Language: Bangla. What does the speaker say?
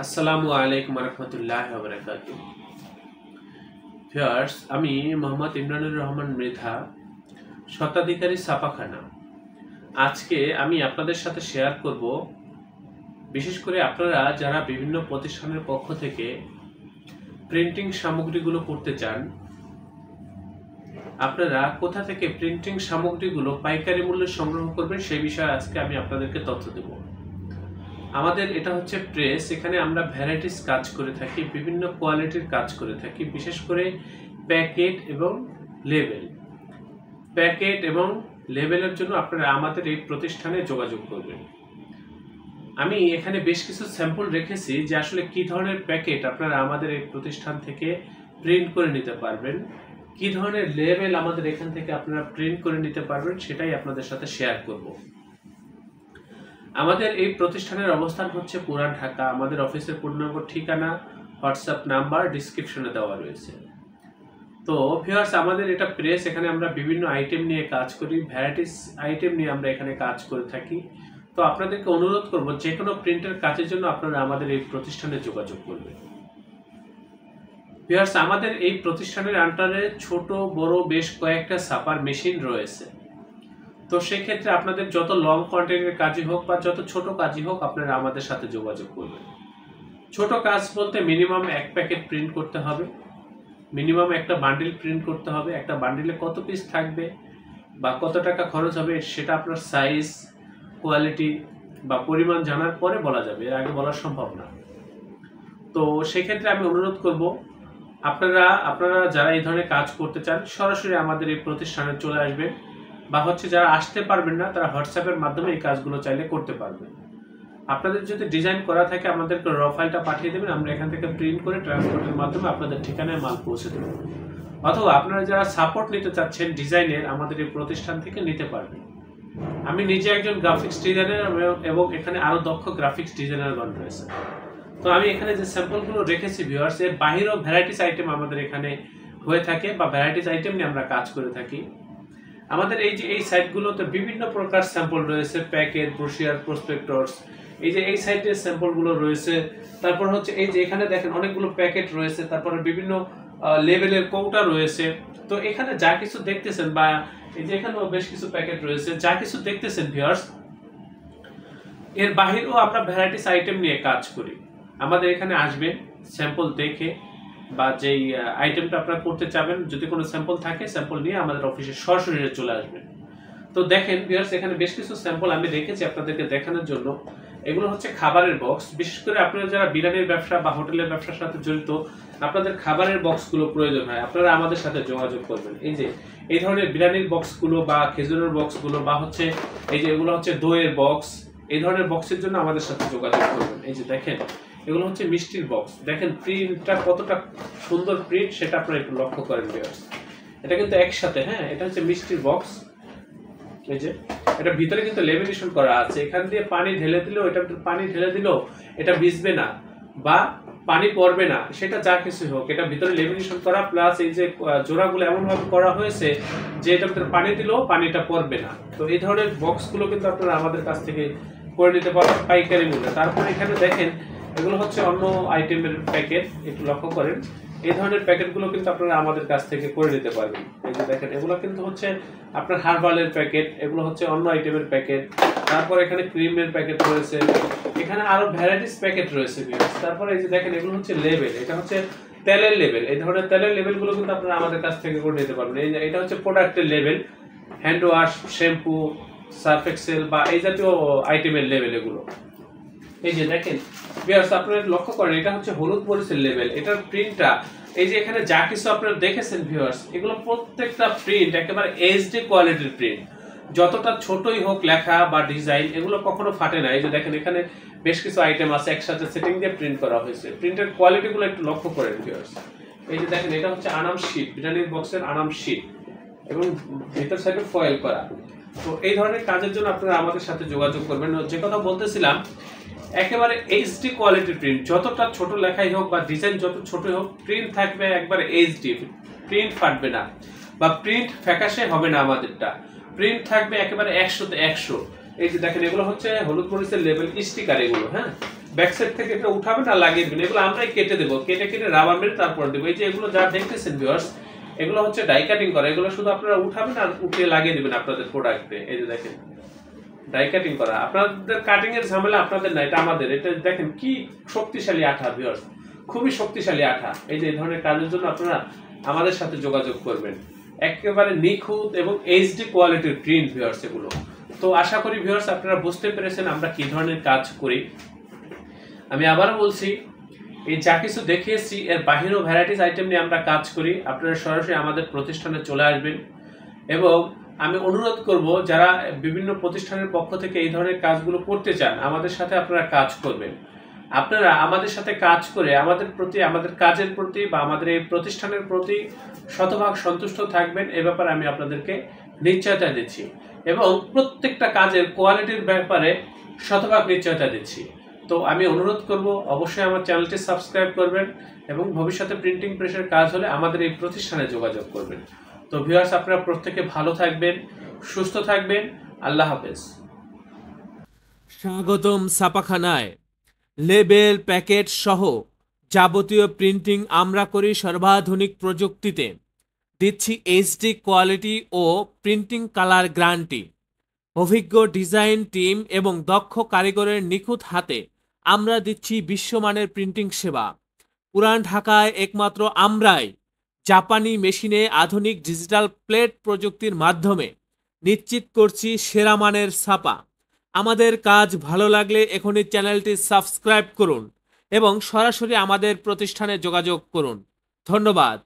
আসসালামু আলাইকুম রহমতুল্লাহি ওয়া বারাকাতুহু। ভিউয়ার্স, আমি মোহাম্মদ ইমরানুর রহমান মৃধা, স্বত্বাধিকারী ছাপাখানা। আজকে আমি আপনাদের সাথে শেয়ার করব, বিশেষ করে আপনারা যারা বিভিন্ন প্রতিষ্ঠানের পক্ষ থেকে প্রিন্টিং সামগ্রীগুলো করতে চান, আপনারা কোথা থেকে প্রিন্টিং সামগ্রীগুলো পাইকারি মূল্যে সংগ্রহ করবেন সেই বিষয়ে আজকে আমি আপনাদেরকে তথ্য দেব। আমাদের এটা হচ্ছে প্রেস, এখানে আমরা ভ্যারাইটিস কাজ করে থাকি, বিভিন্ন কোয়ালিটির কাজ করে থাকি, বিশেষ করে প্যাকেট এবং লেবেল। প্যাকেট এবং লেবেলের জন্য আপনারা আমাদের এই প্রতিষ্ঠানে যোগাযোগ করবেন। আমি এখানে বেশ কিছু স্যাম্পল রেখেছি যে আসলে কি ধরনের প্যাকেট আপনারা আমাদের এই প্রতিষ্ঠান থেকে প্রিন্ট করে নিতে পারবেন, কি ধরনের লেবেল আমাদের এখান থেকে আপনারা প্রিন্ট করে নিতে পারবেন, সেটাই আপনাদের সাথে শেয়ার করব। আমাদের এই প্রতিষ্ঠানের অবস্থান হচ্ছে পুরান ঢাকা। আমাদের অফিসের পূর্ণাঙ্গ ঠিকানা, হোয়াটসঅ্যাপ নাম্বার ডিসক্রিপশনে দেওয়া রয়েছে। তো ভিউয়ার্স, আমাদের এটা প্রেস, এখানে আমরা বিভিন্ন আইটেম নিয়ে কাজ করি, ভ্যারাইটিস আইটেম নিয়ে আমরা এখানে কাজ করে থাকি। তো আপনাদেরকে অনুরোধ করব, যে কোনো প্রিন্টের কাজের জন্য আপনারা আমাদের এই প্রতিষ্ঠানে যোগাযোগ করবেন। ভিউয়ার্স, আমাদের এই প্রতিষ্ঠানের আন্ডারে ছোট বড় বেশ কয়েকটা ছাপার মেশিন রয়েছে। তো সেক্ষেত্রে আপনাদের যত লং কন্টেন্টের কাজই হোক বা যত ছোট কাজই হোক, আপনারা আমাদের সাথে যোগাযোগ করবেন। ছোট কাজ বলতে মিনিমাম 1 প্যাকেট প্রিন্ট করতে হবে, মিনিমাম একটা বান্ডিল প্রিন্ট করতে হবে। একটা বান্ডিলে কত পিস থাকবে বা কত টাকা খরচ হবে সেটা আপনার সাইজ, কোয়ালিটি বা পরিমাণ জানার পরে বলা যাবে, এর আগে বলা সম্ভব না। তো সেক্ষেত্রে আমি অনুরোধ করব, আপনারা যারা এই ধরনের কাজ করতে চান সরাসরি আমাদের এই প্রতিষ্ঠানে চলে আসবেন, বা যারা আসতে পারবেন না তারা হোয়াটসঅ্যাপের মাধ্যমে এই কাজগুলো চাইলে করতে পারবেন। আপনাদের যদি ডিজাইন করা থাকে আমাদেরকে র ফাইলটা পাঠিয়ে দেবেন, আমরা এখান থেকে প্রিন্ট করে ট্রান্সপোর্টের মাধ্যমে আপনাদের ঠিকানায় মাল পৌঁছে দেব। অথবা আপনারা যারা সাপোর্ট নিতে চাচ্ছেন ডিজাইনের, আমাদের এই প্রতিষ্ঠান থেকে নিতে পারবেন। আমি নিজে একজন গ্রাফিক্স ডিজাইনার এবং এখানে আরো দক্ষ গ্রাফিক্স ডিজাইনারগণ রয়েছে। তো আমি এখানে যে স্যাম্পলগুলো রেখেছি ভিউয়ার্স, এর বাহিরেও ভ্যারাইটিস আইটেম আমাদের এখানে হয়ে থাকে বা ভ্যারাইটিস আইটেম নিয়ে আমরা কাজ করে থাকি। আমাদের এই সাইটগুলোতে বিভিন্ন প্রকার স্যাম্পল রয়েছে, প্যাকেট, ব্রোশিয়ার, প্রসপেক্টরস। এই সাইটের স্যাম্পলগুলো রয়েছে। তারপর এখানে দেখেন অনেকগুলো প্যাকেট রয়েছে, তারপরে বিভিন্ন লেভেলের কৌটা রয়েছে। তো এখানে যা কিছু দেখতেছেন, বা এখানেও বেশ কিছু প্যাকেট রয়েছে, যা কিছু দেখতেছেন ভিউয়ার্স, এর বাহিরেও আমরা ভ্যারাইটিস আইটেম নিয়ে কাজ করি। আমাদের এখানে আসবেন, স্যাম্পল দেখে বা যেই আইটেমটা আপনারা করতে চাবেন, যদি কোনো স্যাম্পল থাকে স্যাম্পল নিয়ে আমাদের অফিসে সরাসরি চলে আসবেন। তো দেখেন ভিউয়ার্স, এখানে বেশ কিছু স্যাম্পল আমি রেখেছি আপনাদেরকে দেখানোর জন্য। এগুলো হচ্ছে খাবারের বক্স। বিশেষ করে আপনারা যারা বিরিয়ানির ব্যবসা বা হোটেলের ব্যবসার সাথে জড়িত, আপনাদের খাবারের বক্সগুলো প্রয়োজন হয়, আপনারা আমাদের সাথে যোগাযোগ করবেন। এই ধরনের বিরিয়ানির বক্সগুলো বা খেজুরের বক্সগুলো বা এগুলো হচ্ছে দইয়ের বক্স, এই ধরনের বক্সের জন্য আমাদের সাথে যোগাযোগ করবেন। দেখেন, এগুলো হচ্ছে মিষ্টির বক্স। দেখেন প্রিন্টটা কতটা সুন্দর প্রিন্ট, সেটা আপনারা একটু লক্ষ্য করেন ভিউয়ার্স। এটা কিন্তু একসাথে, এটা হচ্ছে মিষ্টির বক্স। এটা ভিতরে কিন্তু লেমিনেশন করা আছে। এখান দিয়ে পানি ঢেলে দিলেও এটা ভিজবে না বা পানি পড়বে না, সেটা যা কিছু হোক, এটা ভিতরে লেমিনেশন করা, প্লাস এই যে জোড়াগুলো এমন ভাবে করা হয়েছে যে এটা ভিতরে পানি দিলেও পানিটা পড়বে না। তো এই ধরনের বক্সগুলো কিন্তু আপনারা আমাদের কাছ থেকে করে নিতে পারবেন পাইকারি মূল্যে। তারপর এখানে দেখেন, এগুলো হচ্ছে অন্য আইটেমের প্যাকেট, একটু লক্ষ্য করেন। এই ধরনের প্যাকেটগুলো কিন্তু আপনারা আমাদের কাছ থেকে করে নিতে পারবেন। দেখেন, এগুলো কিন্তু হচ্ছে আপনার হার্বালের প্যাকেট, এগুলো হচ্ছে অন্য আইটেমের প্যাকেট। তারপর এখানে ক্রিমের প্যাকেট রয়েছে, এখানে আরো ভ্যারাইটিস প্যাকেট রয়েছে। তারপর দেখেন, এগুলো হচ্ছে লেবেল, এটা হচ্ছে তেলের লেবেল। এই ধরনের তেলের লেবেলগুলো কিন্তু আপনারা আমাদের কাছ থেকে করে নিতে পারবেন। এটা হচ্ছে প্রোডাক্টের label, hand wash, shampoo, Surf Excel বা এই জাতীয় আইটেমের লেবেল এগুলো। দেখেন ভিউয়ার্স, আপনারা লক্ষ্য করেন, এটা হচ্ছে হলুদ মরিচের লেবেল। এটার প্রিন্টটা এখানে যা কিছু আপনারা দেখেছেন ভিউয়ার্স, এগুলো প্রত্যেকটা প্রিন্ট একেবারে এইচডি কোয়ালিটির প্রিন্ট। যতটা ছোটই হোক লেখা বা ডিজাইন, এগুলো কখনো ফাটে না। দেখেন, এখানে বেশ কিছু আইটেম আছে একসাথে সেটিং দিয়ে প্রিন্ট করা হয়েছে। প্রিন্টের কোয়ালিটিগুলো একটু লক্ষ্য করেন ভিউয়ার্স। দেখেন, এটা হচ্ছে আনাম শীট, বিরিয়ানির বক্সের আনাম শীট, এবং ভিতর সাইডে ফয়েল করা। তো এই ধরনের কাজের জন্য আপনারা আমাদের সাথে যোগাযোগ করবেন। যে কথা বলতেছিলাম, একেবারে এইচডি কোয়ালিটির প্রিন্ট, যতটা ছোট লেখাই হোক বা ডিজাইন যত ছোট হোক, প্রিন্ট থাকবে একবারে এইচডি, প্রিন্ট ফাটবে না বা প্রিন্ট ফ্যাকাশে হবে না। আমাদেরটা প্রিন্ট থাকবে একেবারে 100-তে 100। দেখেন, এগুলো হচ্ছে হলুদ মরিচের লেবেল স্টিকার, এগুলো ব্যাক সাইড থেকে এটা উঠাবেন আর লাগিয়ে দেবেন। এগুলো আমরাই কেটে দেবো, কেটে রাবার মেরে তারপর দেবো। এই যে এগুলো যা দেখতেছেন ভিউয়ার্স, এগুলো হচ্ছে ডাই কাটিং করা। এগুলো শুধু আপনারা উঠাবেন আর উঠিয়ে লাগিয়ে দেবেন আপনাদের প্রোডাক্টে। এই যে দেখেন ডাই কাটিং করা, আপনাদের কাটিং এর ঝামেলা আপনাদের না, এটা আমাদের। এটা দেখেন কি শক্তিশালী আঠা ভিউয়ার্স, খুবই শক্তিশালী আঠা। এই যে এই ধরনের কাজের জন্য আপনারা আমাদের সাথে যোগাযোগ করবেন। একেবারে নিখুঁত এবং এইচডি কোয়ালিটির প্রিন্ট ভিউয়ার্স এগুলো। তো আশা করি ভিউয়ার্স আপনারা বুঝতে পেরেছেন আমরা কি ধরনের কাজ করি। আমি আবারও বলছি, এই যা কিছু দেখিয়েছি এর বাহিরেও ভ্যারাইটিস আইটেম নিয়ে আমরা কাজ করি। আপনারা সরাসরি আমাদের প্রতিষ্ঠানে চলে আসবেন এবং আমি অনুরোধ করব যারা বিভিন্ন প্রতিষ্ঠানের পক্ষ থেকে এই ধরনের কাজগুলো করতে চান আমাদের সাথে আপনারা কাজ করবেন। আপনারা আমাদের সাথে কাজ করে আমাদের প্রতি, আমাদের কাজের প্রতি বা আমাদের এই প্রতিষ্ঠানের প্রতি শতভাগ সন্তুষ্ট থাকবেন, এ ব্যাপারে আমি আপনাদেরকে নিশ্চয়তা দিচ্ছি এবং প্রত্যেকটা কাজের কোয়ালিটির ব্যাপারে শতভাগ নিশ্চয়তা দিচ্ছি। তো আমি অনুরোধ করব অবশ্যই আমার চ্যানেলটি সাবস্ক্রাইব করবেন এবং ভবিষ্যতে প্রিন্টিং প্রেসের কাজ হলে আমাদের এই প্রতিষ্ঠানে যোগাযোগ করবেন। তো ভিউয়ার্স আপনারা প্রত্যেকে ভালো থাকবেন, সুস্থ থাকবেন। আল্লাহ হাফেজ। স্বাগতম ছাপাখানায়। লেবেল, প্যাকেট সহ যাবতীয় প্রিন্টিং আমরা করি সর্বাধুনিক প্রযুক্তিতে। দিচ্ছি এইচডি কোয়ালিটি ও প্রিন্টিং কালার গ্যারান্টি। অভিজ্ঞ ডিজাইন টিম এবং দক্ষ কারিগরের নিখুঁত হাতে আমরা দিচ্ছি বিশ্বমানের প্রিন্টিং সেবা। পুরান ঢাকায় একমাত্র আমরাই জাপানি মেশিনে আধুনিক ডিজিটাল প্লেট প্রযুক্তির মাধ্যমে নিশ্চিত করছি সেরা মানের ছাপা। আমাদের কাজ ভালো লাগলে এখনই চ্যানেলটি সাবস্ক্রাইব করুন এবং সরাসরি আমাদের প্রতিষ্ঠানে যোগাযোগ করুন। ধন্যবাদ।